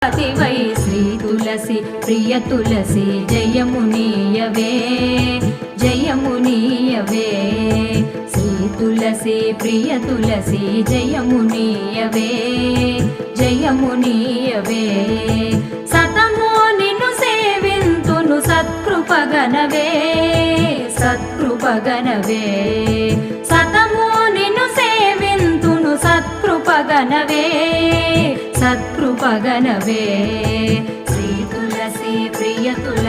why Shri తులసి ప్రియ తులసి జయమునీయవే జయమునీయవే శ్రీ తులసి ప్రియ తులసి జయమునీయవే జయమునీయవే సతమో నిన్ను సేవింతును సత్కృపగనవే సత్కృపగనవే సతమో నిన్ను సేవింతును సత్కృపగనవే సత్కృపగనవే శ్రీ తులసి ప్రియ తులసి